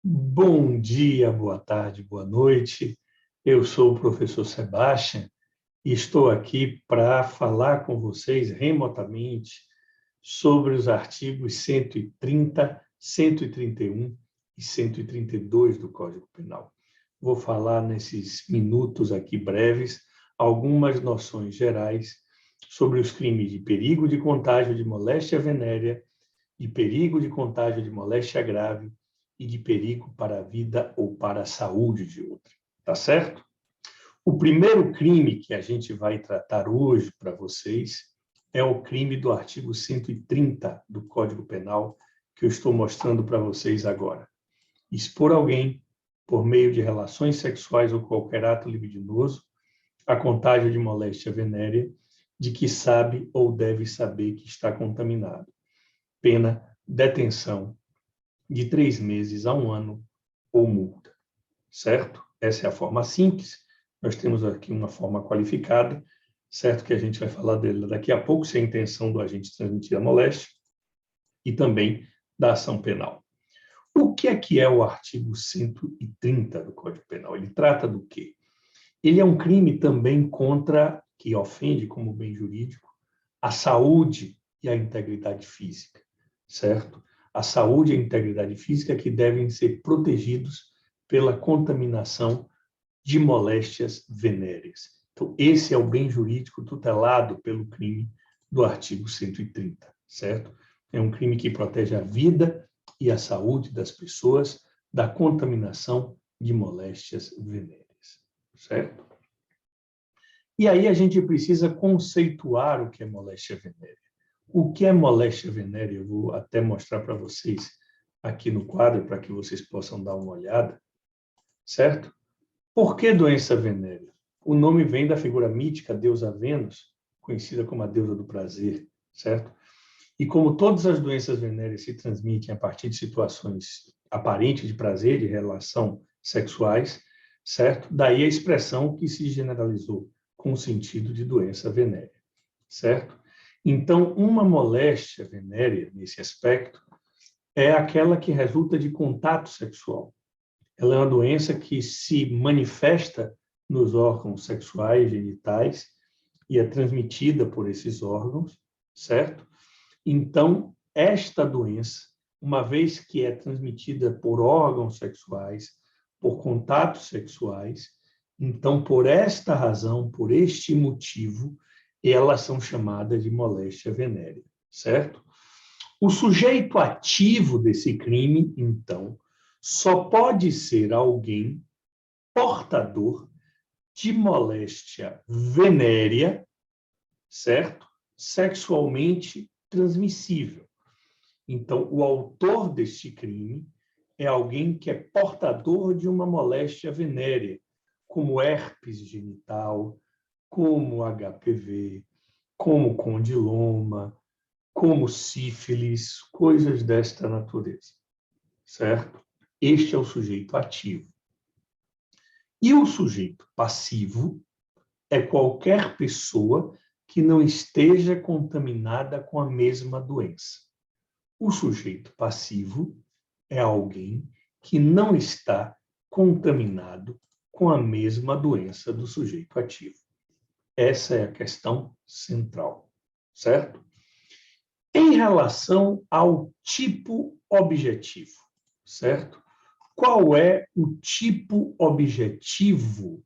Bom dia, boa tarde, boa noite. Eu sou o professor Sebastião e estou aqui para falar com vocês remotamente sobre os artigos 130, 131 e 132 do Código Penal. Vou falar nesses minutos aqui breves algumas noções gerais sobre os crimes de perigo de contágio de moléstia venérea, de perigo de contágio de moléstia grave e de perigo para a vida ou para a saúde de outra. Tá certo? O primeiro crime que a gente vai tratar hoje para vocês é o crime do artigo 130 do Código Penal, que eu estou mostrando para vocês agora. Expor alguém, por meio de relações sexuais ou qualquer ato libidinoso, a contágio de moléstia venérea, de que sabe ou deve saber que está contaminado. Pena, detenção de 3 meses a 1 ano ou multa, certo? Essa é a forma simples. Nós temos aqui uma forma qualificada, certo? Que a gente vai falar dela daqui a pouco, se a intenção do agente transmitir a moléstia, e também da ação penal. O que é o artigo 130 do Código Penal? Ele trata do quê? Ele é um crime também que ofende, como bem jurídico, a saúde e a integridade física, certo? A saúde e a integridade física que devem ser protegidos pela contaminação de moléstias venéreas. Então, esse é o bem jurídico tutelado pelo crime do artigo 130, certo? É um crime que protege a vida e a saúde das pessoas da contaminação de moléstias venéreas, certo? E aí a gente precisa conceituar o que é moléstia venérea. O que é moléstia venérea? Eu vou até mostrar para vocês aqui no quadro, para que vocês possam dar uma olhada, certo? Por que doença venérea? O nome vem da figura mítica deusa Vênus, conhecida como a deusa do prazer, certo? E como todas as doenças venéreas se transmitem a partir de situações aparentes de prazer, de relação sexuais, certo? Daí a expressão que se generalizou com o sentido de doença venérea, certo? Então, uma moléstia venérea, nesse aspecto, é aquela que resulta de contato sexual. Ela é uma doença que se manifesta nos órgãos sexuais, genitais, e é transmitida por esses órgãos, certo? Então, esta doença, uma vez que é transmitida por órgãos sexuais, por contatos sexuais, então, por esta razão, por este motivo, elas são chamadas de moléstia venérea, certo? O sujeito ativo desse crime, então, só pode ser alguém portador de moléstia venérea, certo? Sexualmente transmissível. Então, o autor deste crime é alguém que é portador de uma moléstia venérea, como herpes genital, como HPV, como condiloma, como sífilis, coisas desta natureza, certo? Este é o sujeito ativo. E o sujeito passivo é qualquer pessoa que não esteja contaminada com a mesma doença. O sujeito passivo é alguém que não está contaminado com a mesma doença do sujeito ativo. Essa é a questão central, certo? Em relação ao tipo objetivo, certo? Qual é o tipo objetivo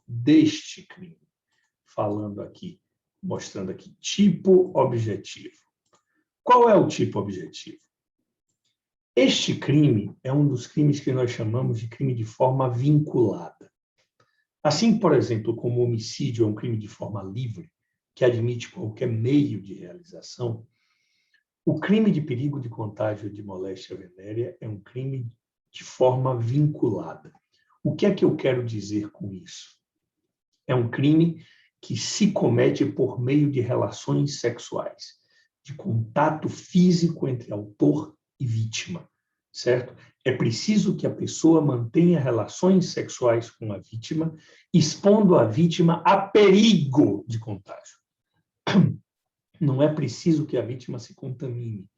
deste crime? Falando aqui, mostrando aqui, tipo objetivo. Qual é o tipo objetivo? Este crime é um dos crimes que nós chamamos de crime de forma vinculada. Assim, por exemplo, como o homicídio é um crime de forma livre, que admite qualquer meio de realização, o crime de perigo de contágio de moléstia venérea é um crime de forma vinculada. O que é que eu quero dizer com isso? É um crime que se comete por meio de relações sexuais, de contato físico entre autor e vítima, certo? É preciso que a pessoa mantenha relações sexuais com a vítima, expondo a vítima a perigo de contágio. Não é preciso que a vítima se contamine.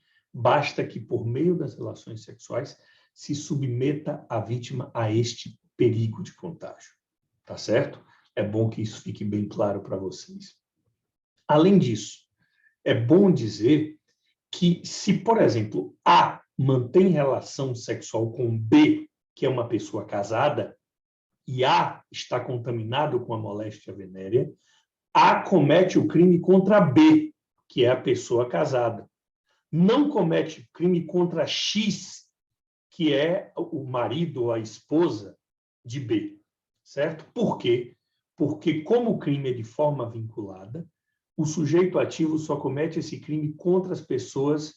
basta que, por meio das relações sexuais, se submeta a vítima a este perigo de contágio. Tá certo? É bom que isso fique bem claro para vocês. Além disso, é bom dizer que se, por exemplo, A mantém relação sexual com B, que é uma pessoa casada, e A está contaminado com a moléstia venérea, A comete o crime contra B, que é a pessoa casada. Não comete crime contra X, que é o marido ou a esposa de B, certo? Por quê? Porque, como o crime é de forma vinculada, o sujeito ativo só comete esse crime contra as pessoas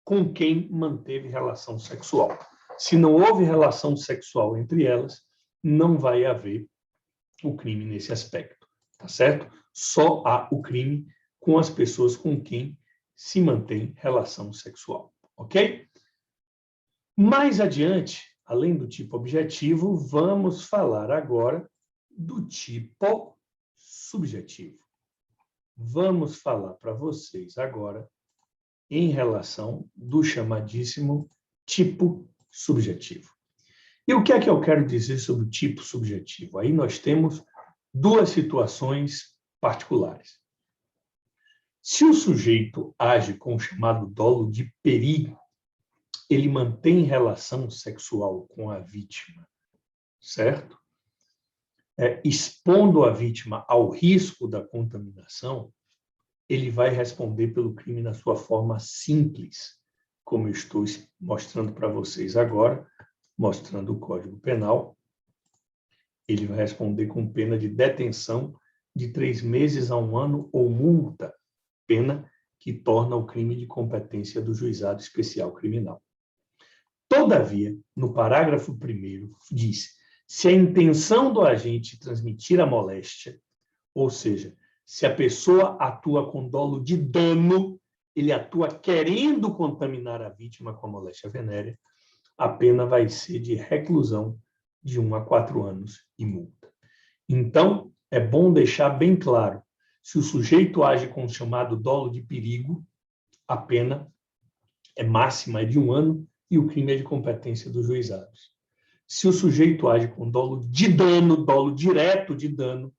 com quem manteve relação sexual. Se não houve relação sexual entre elas, não vai haver o crime nesse aspecto, tá certo? Só há o crime com as pessoas com quem se mantém relação sexual, ok? Mais adiante, além do tipo objetivo, vamos falar agora do tipo subjetivo. Vamos falar para vocês agora em relação do chamadíssimo tipo subjetivo. E o que é que eu quero dizer sobre o tipo subjetivo? Aí nós temos duas situações particulares. Se o sujeito age com o chamado dolo de perigo, ele mantém relação sexual com a vítima, certo? Expondo a vítima ao risco da contaminação, ele vai responder pelo crime na sua forma simples, como eu estou mostrando para vocês agora, mostrando o Código Penal. Ele vai responder com pena de detenção de 3 meses a 1 ano ou multa, pena que torna o crime de competência do Juizado Especial Criminal. Todavia, no parágrafo 1º, diz: se a intenção do agente transmitir a moléstia, ou seja, se a pessoa atua com dolo de dano, ele atua querendo contaminar a vítima com a moléstia venérea, a pena vai ser de reclusão de 1 a 4 anos e multa. Então, é bom deixar bem claro, se o sujeito age com o chamado dolo de perigo, a pena é máxima é de 1 ano e o crime é de competência dos juizados. Se o sujeito age com dolo de dano, dolo direto de dano,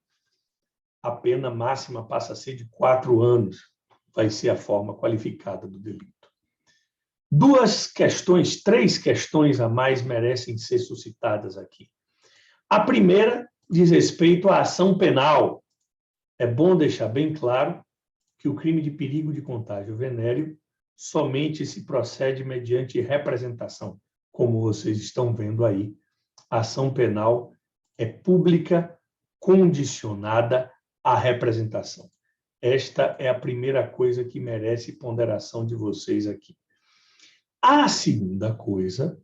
a pena máxima passa a ser de 4 anos, vai ser a forma qualificada do delito. 3 questões a mais merecem ser suscitadas aqui. A primeira diz respeito à ação penal. É bom deixar bem claro que o crime de perigo de contágio venéreo somente se procede mediante representação. Como vocês estão vendo aí, a ação penal é pública, condicionada à representação. Esta é a primeira coisa que merece ponderação de vocês aqui. A segunda coisa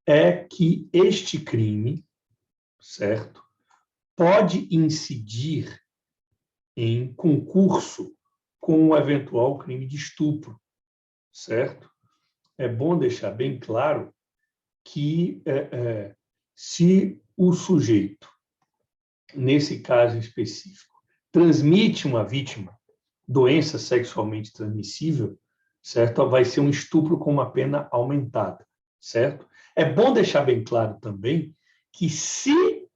é que este crime, certo, pode incidir em concurso com o eventual crime de estupro, certo? É bom deixar bem claro que se o sujeito, nesse caso específico, transmite uma vítima doença sexualmente transmissível, certo? Vai ser um estupro com uma pena aumentada, certo? É bom deixar bem claro também que se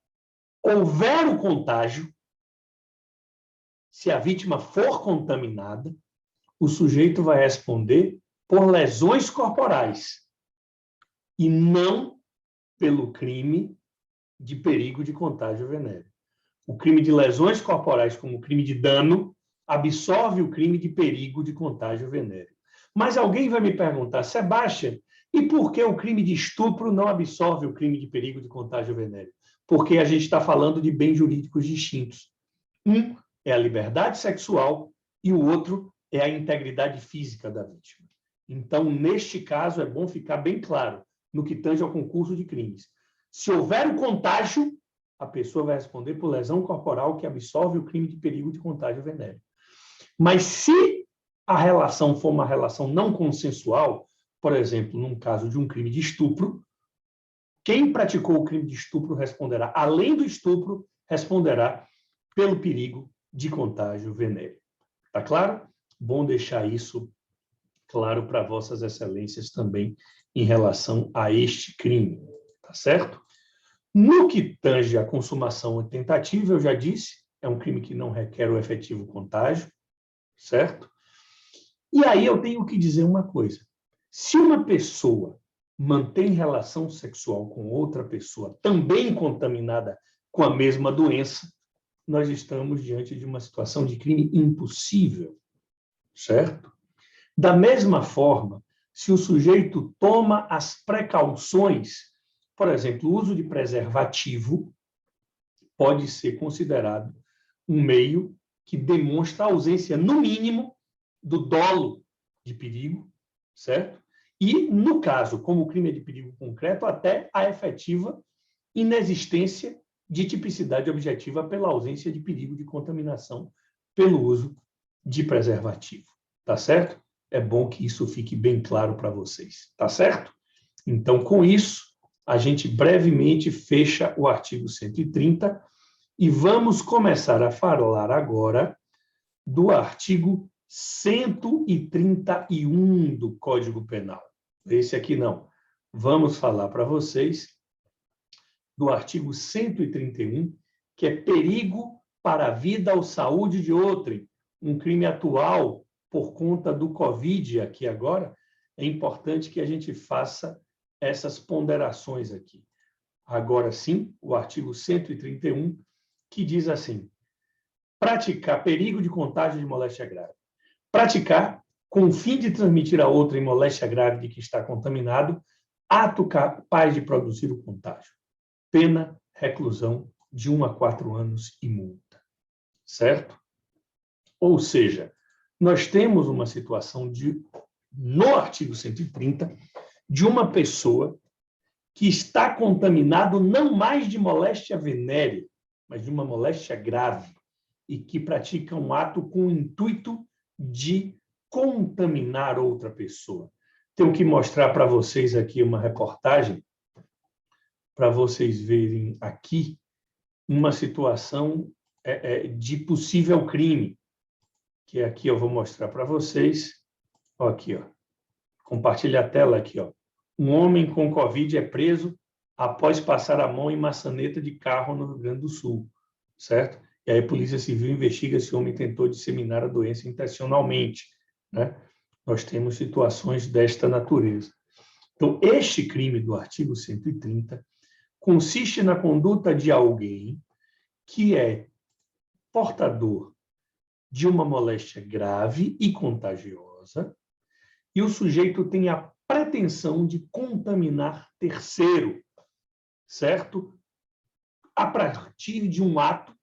houver o contágio, se a vítima for contaminada, o sujeito vai responder por lesões corporais e não pelo crime de perigo de contágio venéreo. O crime de lesões corporais, como crime de dano, absorve o crime de perigo de contágio venéreo. Mas alguém vai me perguntar, Sebastião, e por que o crime de estupro não absorve o crime de perigo de contágio venéreo? Porque a gente está falando de bens jurídicos distintos. Um é a liberdade sexual e o outro é a integridade física da vítima. Então, neste caso, é bom ficar bem claro no que tange ao concurso de crimes. Se houver o contágio, a pessoa vai responder por lesão corporal que absorve o crime de perigo de contágio venéreo. Mas se a relação for uma relação não consensual, por exemplo, num caso de um crime de estupro, quem praticou o crime de estupro responderá, além do estupro, responderá pelo perigo de contágio venéreo. Tá claro? Bom deixar isso claro para vossas excelências também em relação a este crime, tá certo? No que tange à consumação ou tentativa, eu já disse, é um crime que não requer o efetivo contágio, certo? E aí eu tenho que dizer uma coisa. Se uma pessoa mantém relação sexual com outra pessoa também contaminada com a mesma doença, nós estamos diante de uma situação de crime impossível, certo? Da mesma forma, se o sujeito toma as precauções, por exemplo, o uso de preservativo pode ser considerado um meio que demonstra a ausência, no mínimo, do dolo de perigo, certo? E, no caso, como o crime é de perigo concreto, até a efetiva inexistência de tipicidade objetiva pela ausência de perigo de contaminação pelo uso de preservativo, tá certo? É bom que isso fique bem claro para vocês, tá certo? Então, com isso, a gente brevemente fecha o artigo 130 e vamos começar a falar agora do artigo 131 do Código Penal. Esse aqui não. Vamos falar para vocês do artigo 131, que é perigo para a vida ou saúde de outrem, um crime atual por conta do Covid aqui agora. É importante que a gente faça essas ponderações aqui. Agora sim, o artigo 131, que diz assim: praticar perigo de contágio de moléstia grave. Praticar, com o fim de transmitir a outra em moléstia grave de que está contaminado, ato capaz de produzir o contágio. Pena, reclusão de 1 a 4 anos e multa. Certo? Ou seja, nós temos uma situação no artigo 130, de uma pessoa que está contaminado não mais de moléstia venérea, mas de uma moléstia grave, e que pratica um ato com o intuito de contaminar outra pessoa. Tenho que mostrar para vocês aqui uma reportagem, para vocês verem aqui uma situação de possível crime, que aqui eu vou mostrar para vocês. Ó, aqui, ó. Compartilha a tela aqui, ó. Um homem com Covid é preso após passar a mão em maçaneta de carro no Rio Grande do Sul, certo? E aí a Polícia Civil investiga se o homem tentou disseminar a doença intencionalmente, né? Nós temos situações desta natureza. Então, este crime do artigo 130 consiste na conduta de alguém que é portador de uma moléstia grave e contagiosa, e o sujeito tem a pretensão de contaminar terceiro, certo? A partir de um ato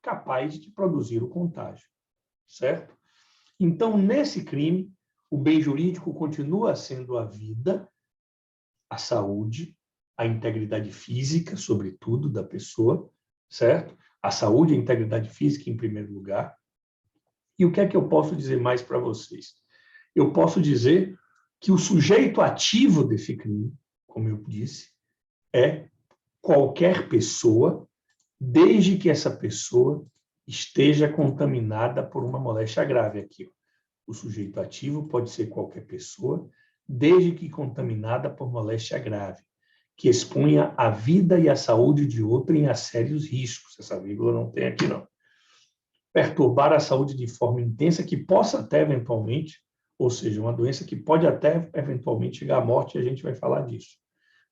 capaz de produzir o contágio, certo? Então, nesse crime, o bem jurídico continua sendo a vida, a saúde, a integridade física, sobretudo, da pessoa, certo? A saúde e a integridade física em primeiro lugar. E o que é que eu posso dizer mais para vocês? Eu posso dizer que o sujeito ativo desse crime, como eu disse, é qualquer pessoa, desde que essa pessoa esteja contaminada por uma moléstia grave. Aqui, ó. O sujeito ativo pode ser qualquer pessoa, desde que contaminada por moléstia grave, que expunha a vida e a saúde de outrem a sérios riscos. Essa vírgula não tem aqui, não. Perturbar a saúde de forma intensa, que possa até eventualmente, ou seja, uma doença que pode até eventualmente chegar à morte, e a gente vai falar disso.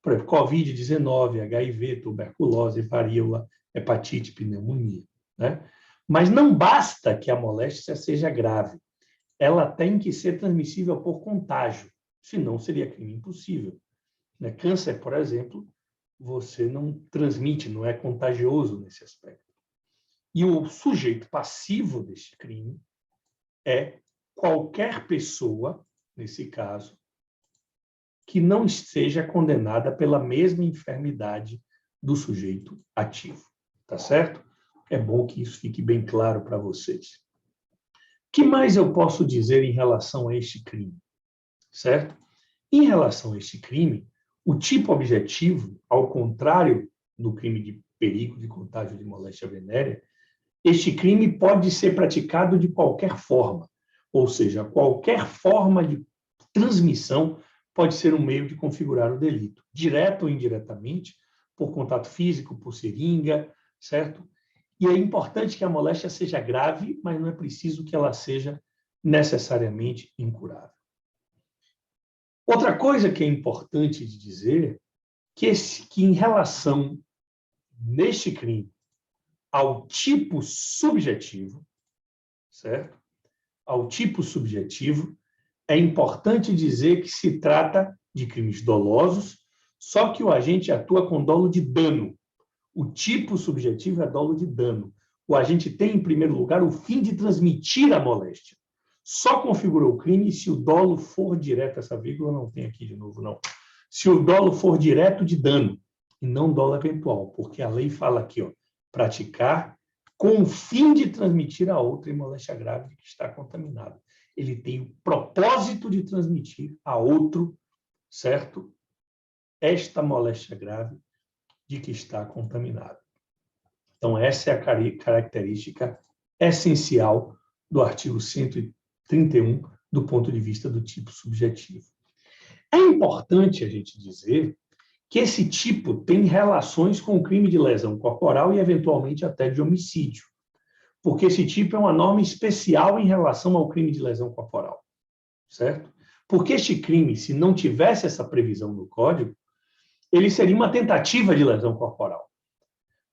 Por exemplo, Covid-19, HIV, tuberculose, varíola, hepatite, pneumonia, né? Mas não basta que a moléstia seja grave. Ela tem que ser transmissível por contágio, senão seria crime impossível. Câncer, por exemplo, você não transmite, não é contagioso nesse aspecto. E o sujeito passivo deste crime é qualquer pessoa, nesse caso, que não esteja condenada pela mesma enfermidade do sujeito ativo. Tá certo? É bom que isso fique bem claro para vocês. O que mais eu posso dizer em relação a este crime? Certo? Em relação a este crime, o tipo objetivo, ao contrário do crime de perigo de contágio de moléstia venérea, este crime pode ser praticado de qualquer forma, ou seja, qualquer forma de transmissão pode ser um meio de configurar o delito, direto ou indiretamente, por contato físico, por seringa, certo? E é importante que a moléstia seja grave, mas não é preciso que ela seja necessariamente incurável. Outra coisa que é importante de dizer, que em relação, neste crime, ao tipo subjetivo, certo? Ao tipo subjetivo, é importante dizer que se trata de crimes dolosos, só que o agente atua com dolo de dano. O tipo subjetivo é dolo de dano. O agente tem, em primeiro lugar, o fim de transmitir a moléstia. Só configurou o crime se o dolo for direto, essa vírgula não tem aqui de novo, não. Se o dolo for direto de dano, e não dolo eventual, porque a lei fala aqui, ó, praticar com o fim de transmitir a outra em moléstia grave de que está contaminado. Ele tem o propósito de transmitir a outro, certo? Esta moléstia grave de que está contaminado. Então, essa é a característica essencial do artigo 131, do ponto de vista do tipo subjetivo. É importante a gente dizer que esse tipo tem relações com o crime de lesão corporal e, eventualmente, até de homicídio, porque esse tipo é uma norma especial em relação ao crime de lesão corporal, certo? Porque este crime, se não tivesse essa previsão no Código, ele seria uma tentativa de lesão corporal.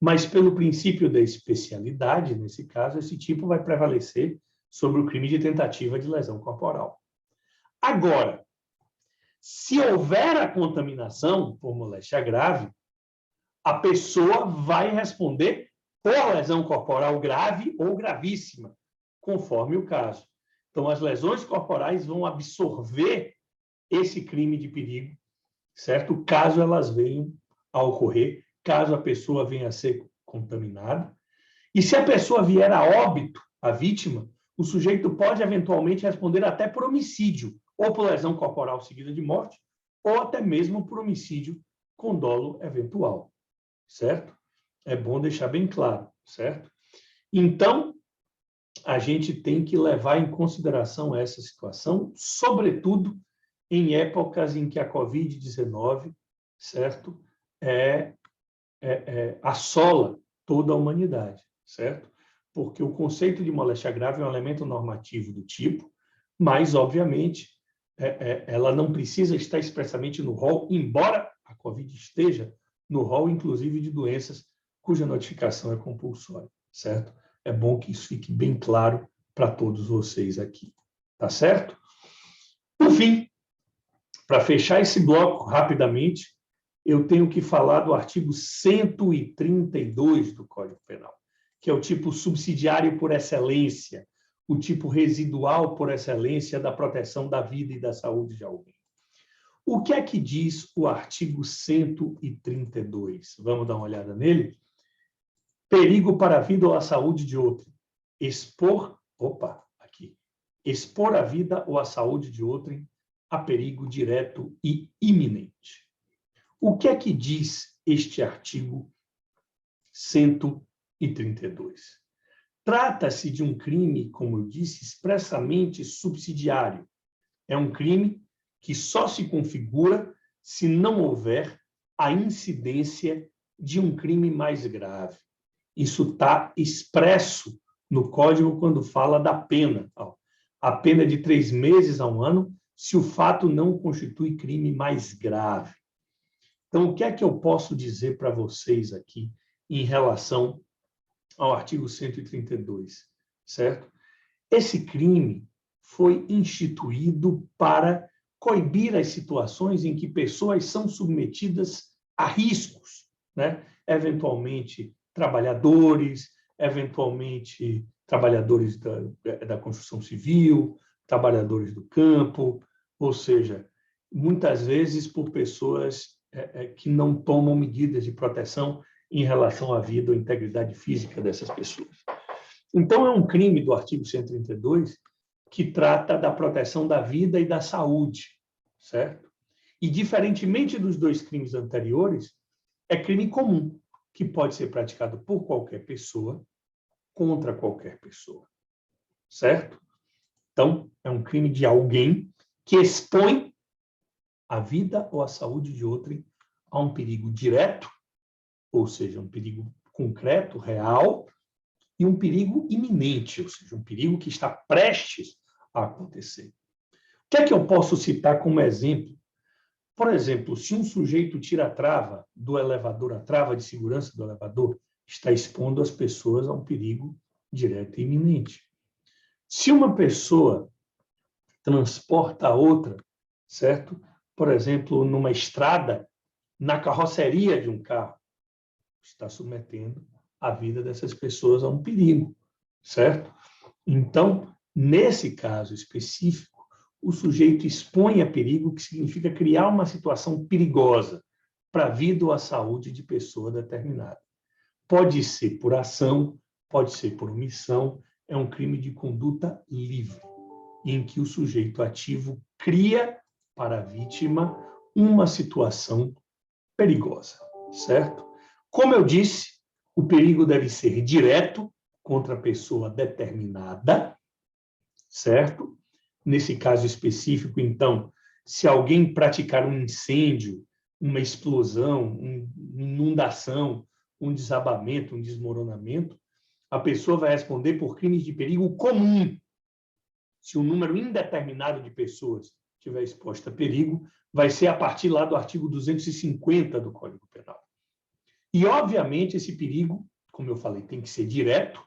Mas, pelo princípio da especialidade, nesse caso, esse tipo vai prevalecer sobre o crime de tentativa de lesão corporal. Agora, se houver a contaminação por moléstia grave, a pessoa vai responder por lesão corporal grave ou gravíssima, conforme o caso. Então, as lesões corporais vão absorver esse crime de perigo, certo? Caso elas venham a ocorrer, caso a pessoa venha a ser contaminada. E se a pessoa vier a óbito, a vítima, o sujeito pode eventualmente responder até por homicídio, ou por lesão corporal seguida de morte, ou até mesmo por homicídio com dolo eventual, certo? É bom deixar bem claro, certo? Então, a gente tem que levar em consideração essa situação, sobretudo em épocas em que a Covid-19, certo, assola toda a humanidade, certo? Porque o conceito de moléstia grave é um elemento normativo do tipo, mas, obviamente, ela não precisa estar expressamente no rol, embora a Covid esteja no rol, inclusive, de doenças cuja notificação é compulsória, certo? É bom que isso fique bem claro para todos vocês aqui, tá certo? Por fim, para fechar esse bloco rapidamente, eu tenho que falar do artigo 132 do Código Penal, que é o tipo subsidiário por excelência, o tipo residual por excelência da proteção da vida e da saúde de alguém. O que é que diz o artigo 132? Vamos dar uma olhada nele? Perigo para a vida ou a saúde de outro. Expor a vida ou a saúde de outrem a perigo direto e iminente. O que é que diz este artigo 132? Trata-se de um crime, como eu disse, expressamente subsidiário. É um crime que só se configura se não houver a incidência de um crime mais grave. Isso está expresso no Código quando fala da pena. A pena de 3 meses a 1 ano, se o fato não constitui crime mais grave. Então, o que é que eu posso dizer para vocês aqui em relação ao artigo 132, certo? Esse crime foi instituído para coibir as situações em que pessoas são submetidas a riscos, né? Eventualmente trabalhadores, eventualmente trabalhadores da construção civil, trabalhadores do campo, ou seja, muitas vezes por pessoas que não tomam medidas de proteção em relação à vida ou integridade física dessas pessoas. Então, é um crime do artigo 132 que trata da proteção da vida e da saúde, certo? E, diferentemente dos 2 crimes anteriores, é crime comum, que pode ser praticado por qualquer pessoa, contra qualquer pessoa, certo? Então, é um crime de alguém que expõe a vida ou a saúde de outrem a um perigo direto, ou seja, um perigo concreto, real, e um perigo iminente, ou seja, um perigo que está prestes a acontecer. O que é que eu posso citar como exemplo? Por exemplo, se um sujeito tira a trava do elevador, a trava de segurança do elevador, está expondo as pessoas a um perigo direto e iminente. Se uma pessoa transporta a outra, certo? Por exemplo, numa estrada, na carroceria de um carro, está submetendo a vida dessas pessoas a um perigo, certo? Então, nesse caso específico, o sujeito expõe a perigo, que significa criar uma situação perigosa para a vida ou a saúde de pessoa determinada. Pode ser por ação, pode ser por omissão, é um crime de conduta livre, em que o sujeito ativo cria para a vítima uma situação perigosa, certo? Como eu disse, o perigo deve ser direto contra a pessoa determinada, certo? Nesse caso específico, então, se alguém praticar um incêndio, uma explosão, uma inundação, um desabamento, um desmoronamento, a pessoa vai responder por crimes de perigo comum. Se um número indeterminado de pessoas estiver exposto a perigo, vai ser a partir lá do artigo 250 do Código Penal. E, obviamente, esse perigo, como eu falei, tem que ser direto,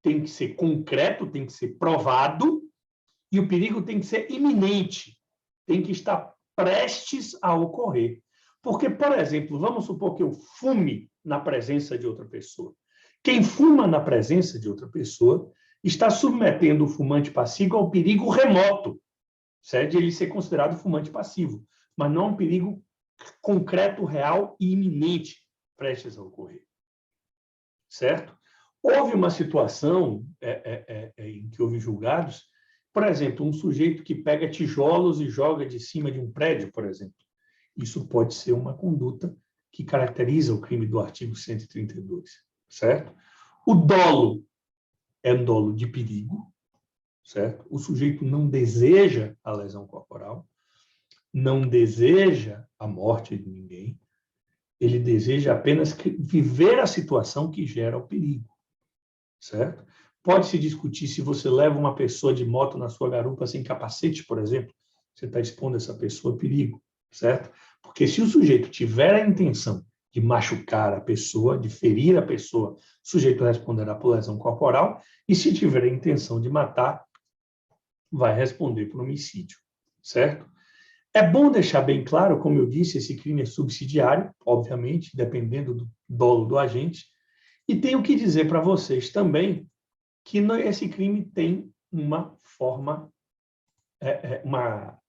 tem que ser concreto, tem que ser provado, e o perigo tem que ser iminente, tem que estar prestes a ocorrer. Porque, por exemplo, vamos supor que eu fume na presença de outra pessoa. Quem fuma na presença de outra pessoa está submetendo o fumante passivo ao perigo remoto, certo? De ele ser considerado fumante passivo, mas não um perigo concreto, real e iminente prestes a ocorrer, certo? Houve uma situação em que houve julgados, por exemplo, um sujeito que pega tijolos e joga de cima de um prédio, por exemplo. Isso pode ser uma conduta que caracteriza o crime do artigo 132, certo? O dolo é um dolo de perigo, certo? O sujeito não deseja a lesão corporal, não deseja a morte de ninguém, ele deseja apenas viver a situação que gera o perigo, certo? Pode-se discutir se você leva uma pessoa de moto na sua garupa sem capacete, por exemplo, você está expondo essa pessoa a perigo, certo? Porque se o sujeito tiver a intenção de machucar a pessoa, de ferir a pessoa, o sujeito responderá por lesão corporal, e se tiver a intenção de matar, vai responder por homicídio, certo? É bom deixar bem claro, como eu disse, esse crime é subsidiário, obviamente, dependendo do dolo do agente, e tenho que dizer para vocês também que esse crime tem uma forma, uma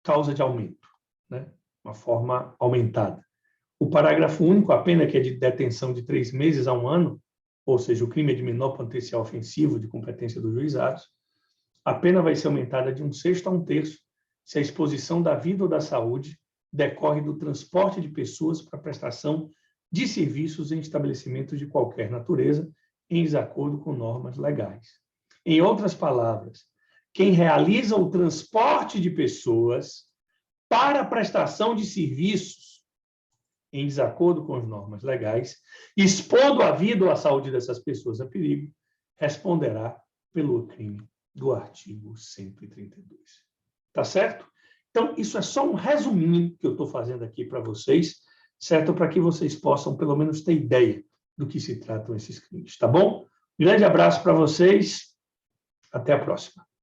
causa de aumento, né? Uma forma aumentada. O parágrafo único, a pena que é de detenção de 3 meses a 1 ano, ou seja, o crime é de menor potencial ofensivo de competência dos juizados, a pena vai ser aumentada de 1/6 a 1/3 se a exposição da vida ou da saúde decorre do transporte de pessoas para prestação de serviços em estabelecimentos de qualquer natureza, em desacordo com normas legais. Em outras palavras, quem realiza o transporte de pessoas para a prestação de serviços em desacordo com as normas legais, expondo a vida ou a saúde dessas pessoas a perigo, responderá pelo crime do artigo 132. Tá certo? Então, isso é só um resuminho que eu estou fazendo aqui para vocês, certo? Para que vocês possam, pelo menos, ter ideia do que se tratam esses crimes, tá bom? Grande abraço para vocês, até a próxima.